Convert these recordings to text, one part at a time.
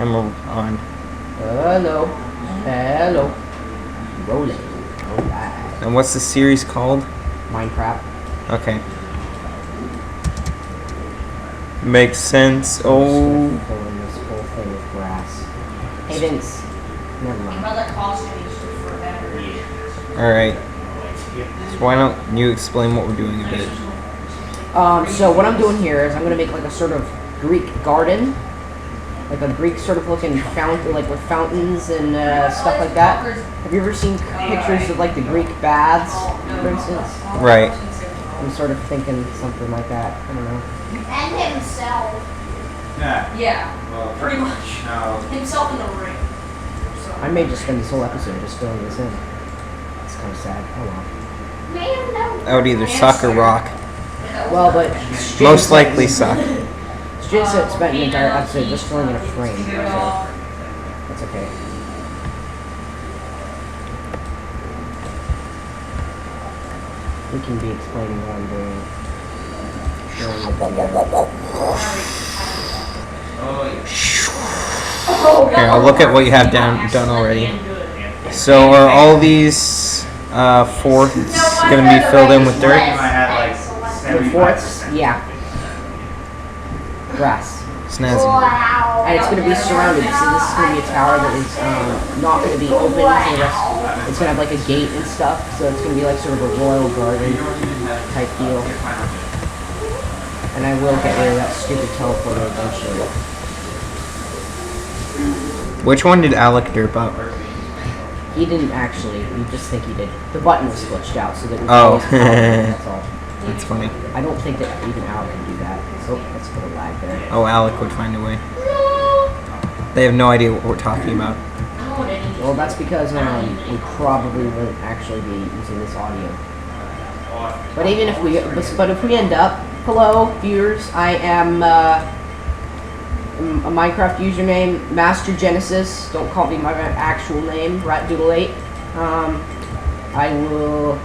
I'm on. Hello. Hello. Rolling. Alright. And what's the series called? MineCrap. Okay. Makes sense. Oh. Pulling this whole thing with grass. Hey Vince. Never mind. Alright. So why don't you explain what we're doing a bit? So what I'm doing here is I'm gonna make like a sort of Greek garden. Like a Greek sort of looking fountain, like with fountains and stuff like that. Have you ever seen pictures of like the Greek baths, for instance? Right. I'm sort of thinking something like that. I don't know. And himself. Yeah, well, pretty much. No. Himself in the ring. So. I may just spend this whole episode just filling this in. It's kind of sad. Oh well. That would either suck or rock. Well, but Most likely suck. Jason spent an entire episode just filling in a frame, so that's okay. We can be explaining what I'm doing. Here, I'll look at what you have done already. So are all these fourths going to be filled in with dirt? The fourths? Yeah. Grass. Snazzy. And it's going to be surrounded, so this is going to be a tower that is not going to be open to the rest. It's going to have like a gate and stuff, so it's going to be like sort of a royal garden type deal. And I will get rid of that stupid teleporter eventually. Which one did Alec derp up? He didn't actually, you just think he did. The button was glitched out so that we Oh. that's all. That's funny. I don't think that even Alec can do that. Oh, that's a little lag there. Oh, Alec would find a way. They have no idea what we're talking about. Well, that's because we probably wouldn't actually be using this audio. But even if we, if we end up, hello viewers, I am a Minecraft username, Master Genesis. Don't call me my actual name, RatDoodle8. I will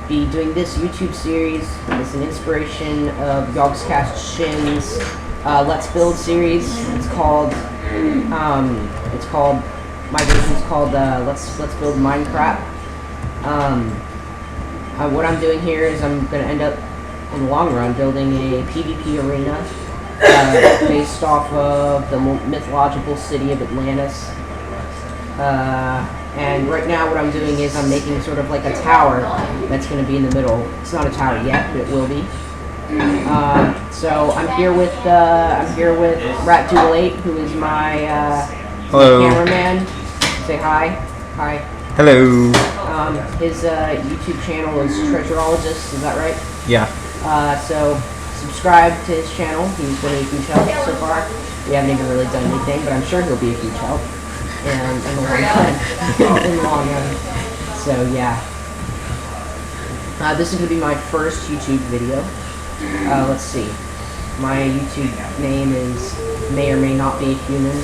be doing this YouTube series as an inspiration of Yogscast Shin's Let's Build series. It's called my version's called Let's Build MineCrap. What I'm doing here is I'm going to end up in the long run building a PvP arena based off of the mythological city of Atlantis. And right now what I'm doing is I'm making sort of like a tower that's going to be in the middle. It's not a tower yet, but it will be. So I'm here with RatDoodle8, who is my Hello. cameraman. Say hi. Hi. Hello. His YouTube channel is treasureologists. Is that right? Yeah. So subscribe to his channel. He's been a huge help so far. We haven't even really done anything, but I'm sure he'll be a huge help. And in the long run. In the long run. So yeah. This is going to be my first YouTube video. Let's see. My YouTube name is MayOrMayNotBeAHuman.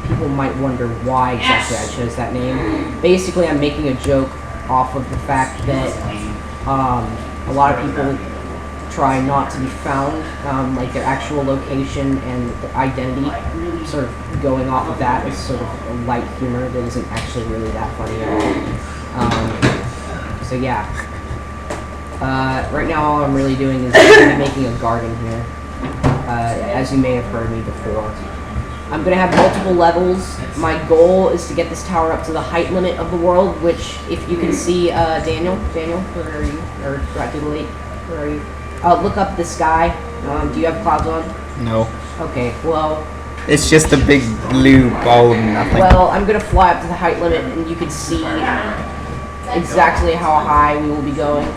People might wonder why exactly I chose that name. Basically, I'm making a joke off of the fact that a lot of people try not to be found, like their actual location and their identity, sort of going off of that is sort of a light humor that isn't actually really that funny at all. So yeah. Right now all I'm really doing is making a garden here, as you may have heard me before. I'm going to have multiple levels. My goal is to get this tower up to the height limit of the world, which, if you can see, Daniel, where are you? Or RatDoodle8, where are you? Look up the sky. Do you have clouds on? No. Okay, well... It's just a big blue ball of nothing. Well, I'm going to fly up to the height limit, and you can see exactly how high we will be going.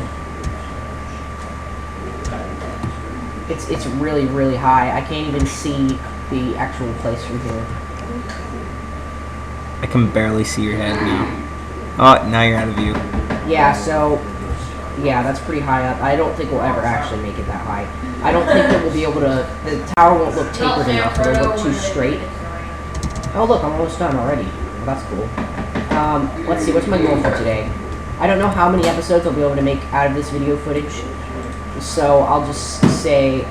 It's really, really high. I can't even see the actual place from here. I can barely see your head now. Oh, now you're out of view. Yeah, so... Yeah, that's pretty high up. I don't think we'll ever actually make it that high. I don't think that we'll be able to... The tower won't look tapered enough. It'll look too straight. Oh, look, I'm almost done already. Well, that's cool. Let's see, what's my goal for today? I don't know how many episodes I'll be able to make out of this video footage. So I'll just say...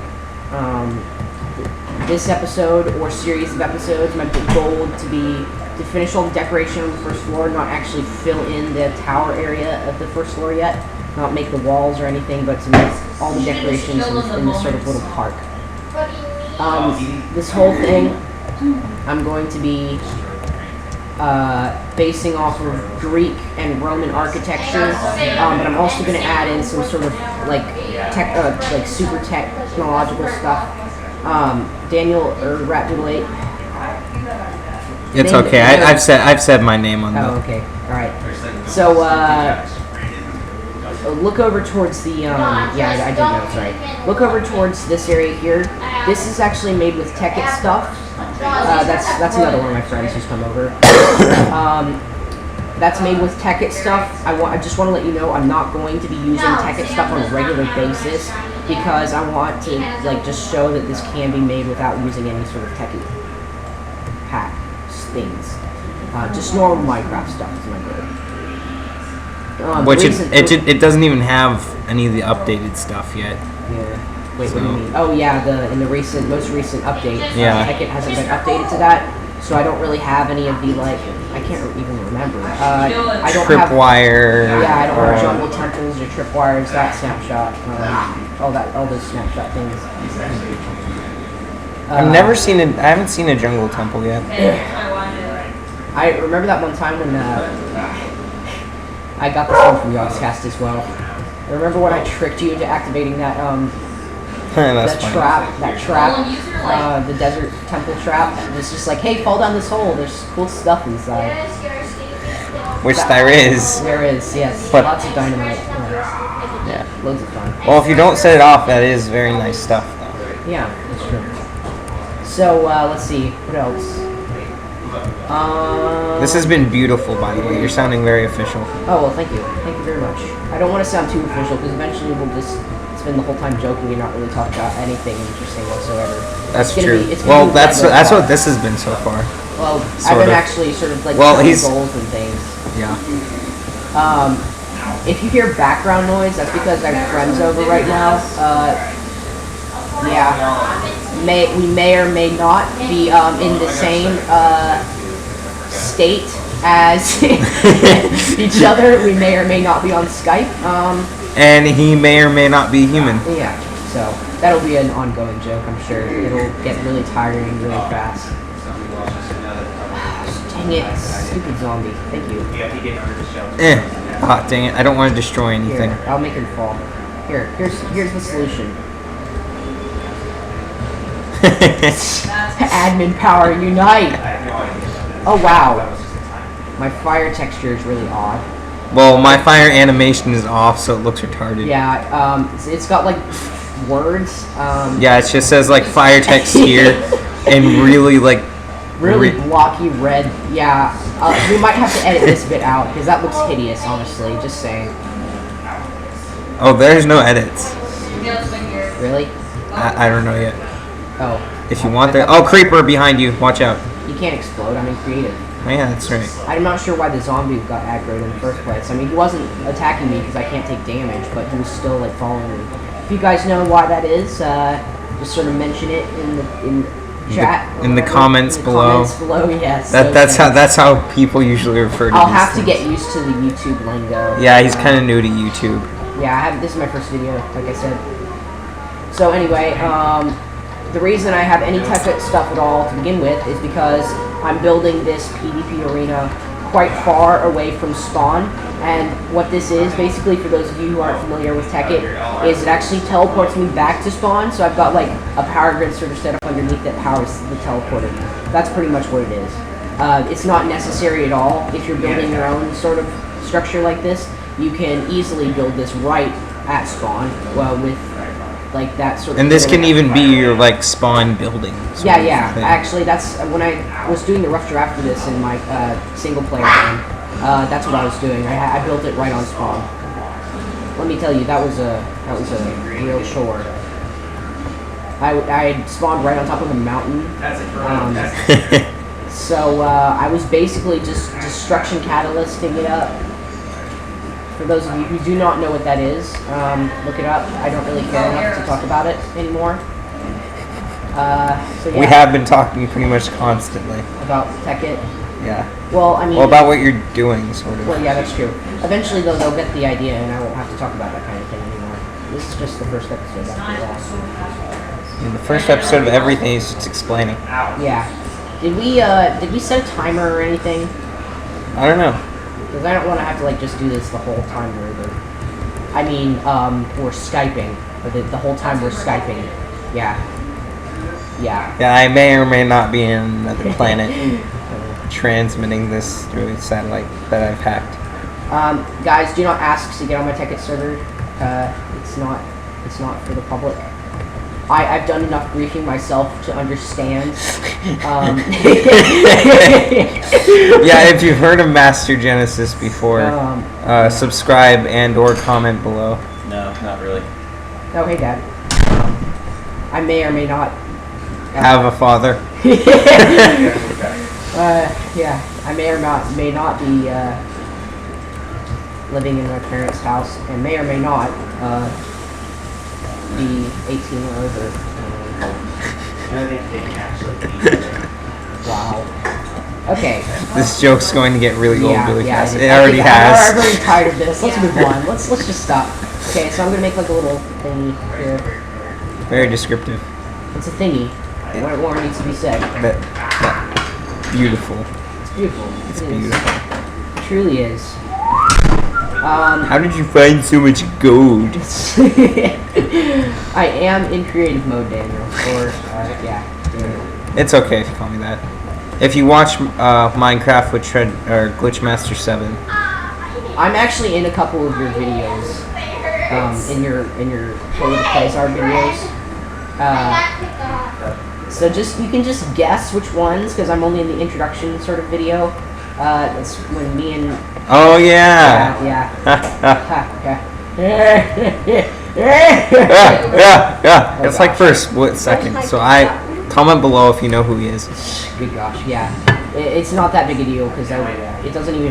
this episode or series of episodes, my goal would to be to finish all the decoration on the first floor, not actually fill in the tower area of the first floor yet, not make the walls or anything, but to make all the decorations in this sort of little park. This whole thing, I'm going to be basing off of Greek and Roman architecture, but I'm also going to add in some sort of like super technological stuff. Daniel or Rat Doodle 8. It's okay. I've said my name on Oh, okay. All right. So look over towards the yeah, I did know. Sorry. Look over towards this area here. This is actually made with Tekkit stuff. That's another one of my friends who's come over. That's made with Tekkit stuff. I just want to let you know I'm not going to be using Tekkit stuff on a regular basis because I want to like just show that this can be made without using any sort of Tekkit pack things. Just normal Minecraft stuff is my goal. Which it doesn't even have any of the updated stuff yet. Yeah. Wait, what do you mean? Oh yeah, in the most recent update. Yeah. Tekkit hasn't been updated to that, so I don't really have any of the like. I can't even remember. I don't Tripwire. Yeah, I don't have jungle temples or tripwires. That snapshot. All those snapshot things. I've never seen I haven't seen a jungle temple yet. I remember that one time when I got this one from Yogscast as well. I remember when I tricked you into activating that trap, the desert temple trap. It was just like, hey, fall down this hole. There's cool stuff inside. Which there is. There is, yes. But lots of dynamite. Yeah. Loads of fun. Well, if you don't set it off, that is very nice stuff, though. Yeah, that's true. So, let's see. What else? This has been beautiful, by the way. You're sounding very official. Oh, well, thank you. Thank you very much. I don't want to sound too official, because eventually we'll just spend the whole time joking and not really talk about anything interesting whatsoever. That's true. Well, that's what this has been so far. Well, I've been actually sort of like goals and things. Yeah. If you hear background noise, that's because I have friends over right now. Yeah. We may or may not be in the same state as each other. We may or may not be on Skype. And he may or may not be human. Yeah, so that'll be an ongoing joke, I'm sure. It'll get really tiring really fast. Dang it, stupid zombie. Thank you. Ah, dang it. I don't want to destroy anything. Here, I'll make him fall. Here's the solution. Admin power unite! Oh wow. My fire texture is really odd. Well, my fire animation is off, so it looks retarded. Yeah, it's got like words. Yeah, it just says like fire text here and really like really blocky red. Yeah, we might have to edit this bit out because that looks hideous, honestly. Just saying. Oh, there's no edits. Really? I don't know yet. Oh. If you want that. Oh, creeper behind you. Watch out. You can't explode. I mean, creative. Oh, yeah, that's right. I'm not sure why the zombie got aggroed in the first place. I mean, he wasn't attacking me because I can't take damage, but he was still like following me. If you guys know why that is, just sort of mention it in chat. In the comments below. Comments below, yes. That's how people usually refer to I'll these have things. to get used to the YouTube lingo. Yeah, he's kind of new to YouTube. Yeah, this is my first video, like I said. So anyway, the reason I have any type of stuff at all to begin with is because I'm building this PvP arena quite far away from spawn, and what this is, basically, for those of you who aren't familiar with Tekkit, is it actually teleports me back to spawn, so I've got like a power grid sort of set up underneath that powers the teleporter. That's pretty much what it is. It's not necessary at all. If you're building your own sort of structure like this, you can easily build this right at spawn, well, with like that sort of. And this can even be your like spawn building. Yeah. Actually, that's when I was doing the rough draft for this in my single player game. That's what I was doing. I built it right on spawn. Let me tell you, that was a real chore. I spawned right on top of a mountain. So I was basically just destruction catalysting it up. For those of you who do not know what that is, look it up. I don't really care enough to talk about it anymore. So yeah, We have been talking pretty much constantly. about Tekkit. Yeah. Well, I mean, Well, about what you're doing, sort of. well, yeah, that's true. Eventually, though, they'll get the idea, and I won't have to talk about that kind of thing anymore. This is just the first episode after that. And the first episode of everything is just explaining. Yeah. Did we set a timer or anything? I don't know. Because I don't want to have to like just do this the whole time I mean, we're Skyping. But the whole time we're Skyping. Yeah. Yeah. Yeah, I may or may not be in another planet transmitting this through a satellite that I've hacked. Guys, do not ask to get on my Tekkit server. It's not for the public. I've done enough briefing myself to understand. Yeah, if you've heard of Master Genesis before, subscribe and or comment below. No, not really. Oh, hey, Dad. I may or may not Have a father. Yeah, I may or may not be living in my parents' house, and may or may not be 18 or over. Wow. Okay. This joke's going to get really old really fast. It I'm already has. already tired of this. Let's move on. Let's just stop. Okay, so I'm gonna make like a little thingy here. Very descriptive. It's a thingy. What more needs to be said? But beautiful. It's beautiful. It's It is. beautiful. It truly is. How did you find so much gold? I am in creative mode, Daniel. Or yeah. It's okay if you call me that. If you watch MineCrap with Glitchmaster 7, I'm actually in a couple of your videos. In your Show the Playsar videos. So you can just guess which ones, because I'm only in the introduction sort of video. It's when me and oh yeah. yeah. Yeah. It's like gosh. for a split second. So comment below if you know who he is. Good gosh, yeah. It's not that big a deal because it doesn't even